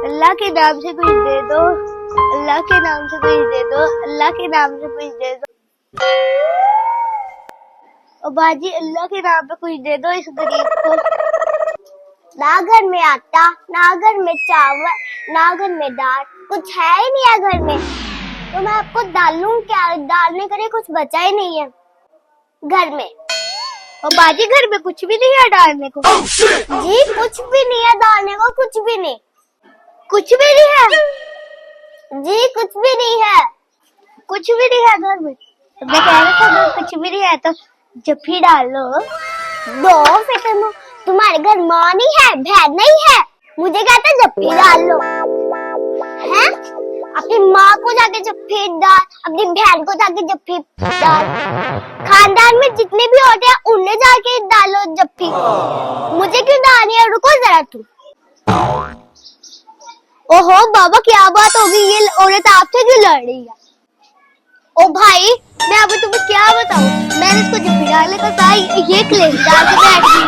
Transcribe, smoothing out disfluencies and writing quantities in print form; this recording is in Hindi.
अल्लाह के नाम से कुछ दे दो, अल्लाह के नाम से कुछ दे दो, अल्लाह के नाम से कुछ दे दो। ओ बाजी अल्लाह के नाम पे कुछ दे दो इस गरीब को। ना घर में आटा, ना घर में चावल, ना घर में दाल, कुछ है ही नहीं है घर में। तो मैं आपको डालूं क्या? डालने के लिए कुछ बचा ही नहीं है घर में। और बाजी घर में कुछ भी नहीं है डालने को? जी कुछ भी नहीं है डालने को, कुछ भी नहीं। कुछ भी नहीं है? जी कुछ भी नहीं है। कुछ भी नहीं है घर में? तो मैं कह रहा था अगर कुछ भी नहीं है तो जफ्फी डाल लो। दो फिर तुम्हारे घर माँ नहीं है, बहन नहीं है, मुझे कहता जफ्फी डाल लो है? अपनी माँ को जाके जफ्फी डाल, अपनी बहन को जाके जफ्फी डाल, खानदान में जितने भी होते हैं उन्हें जाके डालो जफ्फी। मुझे क्यों डालनी है? रुको जरा तुम। ओहो बाबा क्या बात होगी, ये औरत आपसे क्यों लड़ रही है? ओ भाई मैं अभी तुम्हें क्या बताऊं, मैंने इसको जफ्फी डालने का कहा, ये क्लेश डाल के बैठ गई।